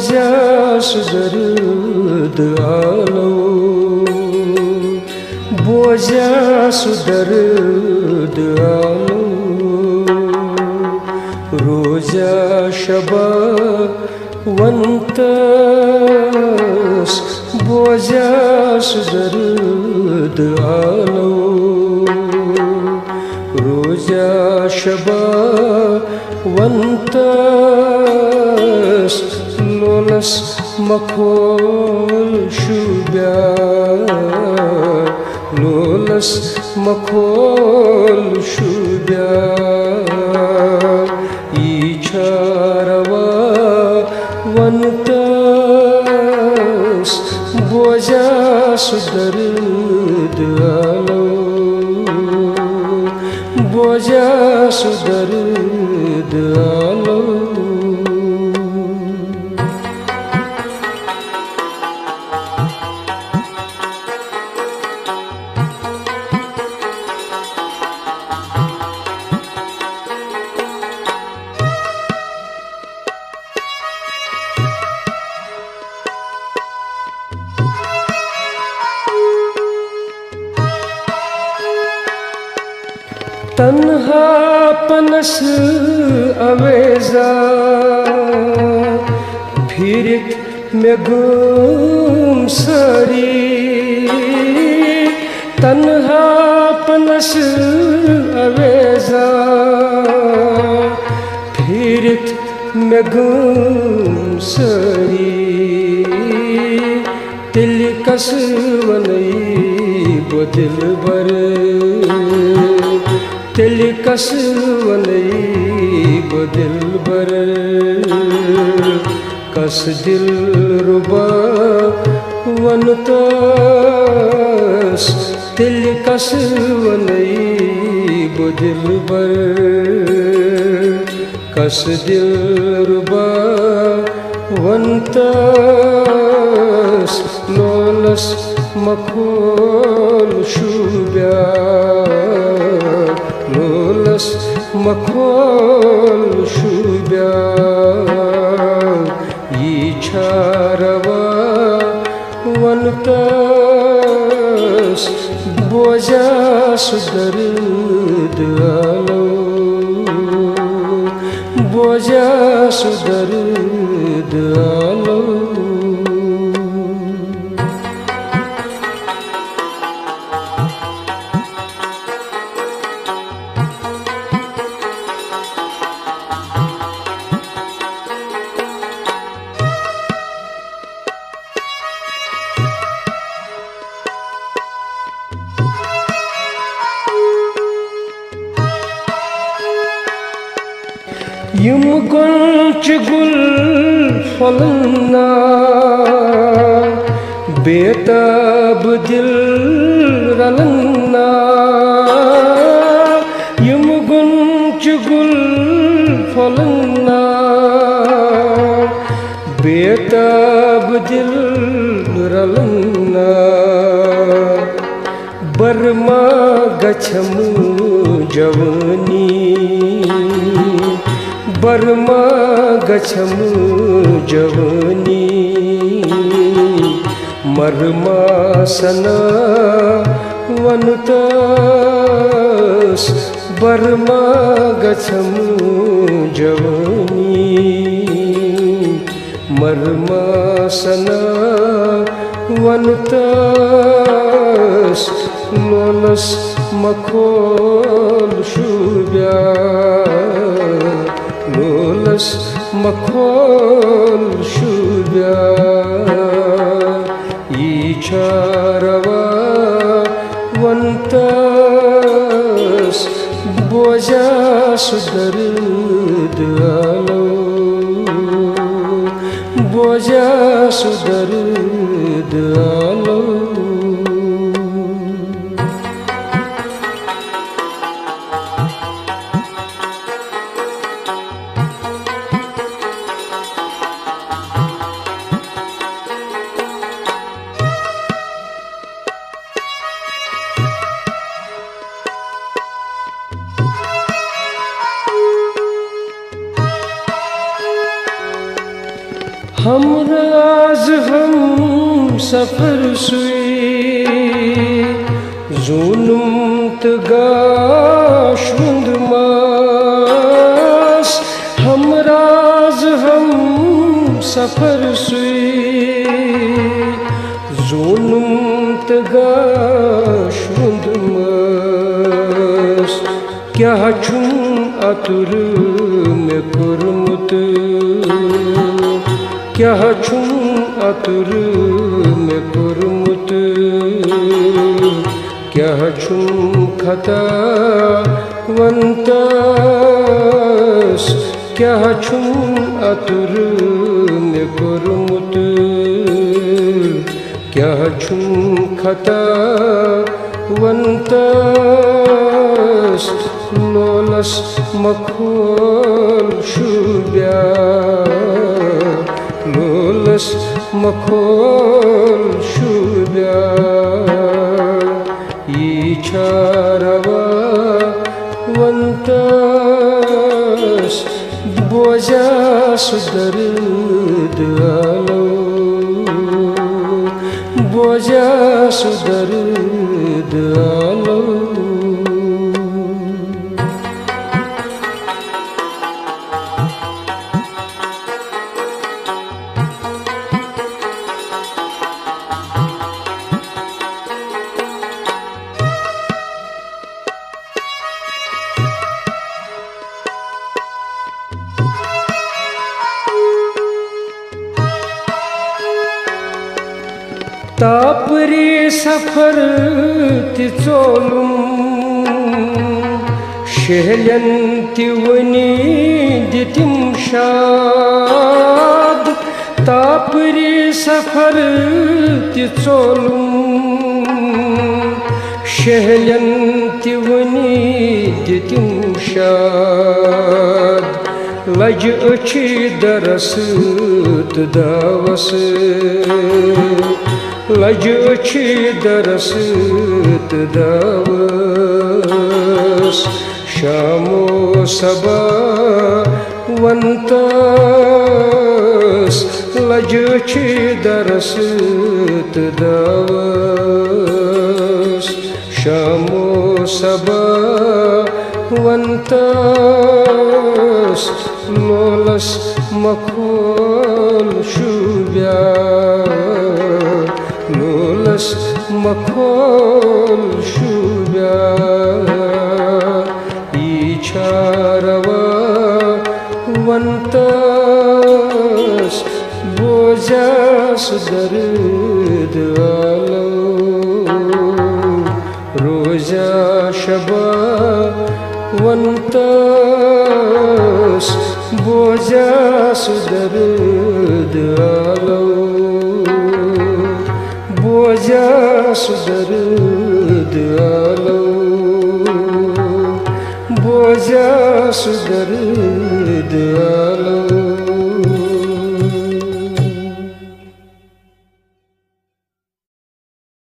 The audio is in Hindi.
बोझा सुदर्द आलो बोझा सुदर्द आलो रोजा शबा वंतस बोझा सुदर्द आलो रोजा शबा वंतस लोलस मखोल शुब्या लोलस मखोल शुब्या ईचारवा वंतस बोझा सुदर्द आलो बोझा सुदर्द आलो तन्हा पनस अवेजा भीरिक में गुम सरी तन्हा पनस अवेजा भीरिक में गुम सरी दिल कस वनई बदिल बर दिल कस वनई बदिल बर कस दिल रुबा वनतस दिल कस वनई बदिल बर कस दिल रुबा वनतस लोलस मखोल शुब्या लोलस मखोल शुब्या ईचारवा वनतस बोझा सुदर्द आलो बोझा सुदर्द आलो युम गुंच गुल फलना बेताब दिल रलना युम गुंच गुल फलना बेताब दिल रलना बर्मा गछम जवनी बर्मा गछम जवनी मर्मा सना वनतस बर्मा गछम जवनी मर्मा सना वनतस लोलस मखोल शुब्या लोलस मखोल शुब्या ईचारवा वनतस बोझा सुदर्द आलो बोझा सुदर्द आलो हमराज हम सफर सुई जुनुम तगाशुंद मास हमराज हम सफर सुई जुनुम तगाशुंद मास क्या छुम अतुर में कुरमुत क्या छुम अतुर में कुरमुत क्या छुम खता वंतस क्या छुम अतुर में कुरमुत क्या छुम खता वंतस लोलस मखोल शुब्या लोलस मखोल शुब्या ईचारवा वंतस बोजा सुदर्द आलो बोजा सुदर्द आलो तापरी सफर तिचोलुम शहलंति वनी दितिम शाद तापरी सफर तिचोलुम शहलंति वनी दितिम शाद लज अच्छी दरस दावस लज अच्छी दरस दावस शामो सबा वंतस लज अच्छी दरस दावस शामो सबा वंतस लोलस मखोल शुब्या लोलस मखोल शुब्या ईचारवा वंतस बोजा सुदर्द आलो रोजा शबा वंतस बोजा सुदर्द आलो बोजा सुदर्द आलो बोजा सुदर्द आलो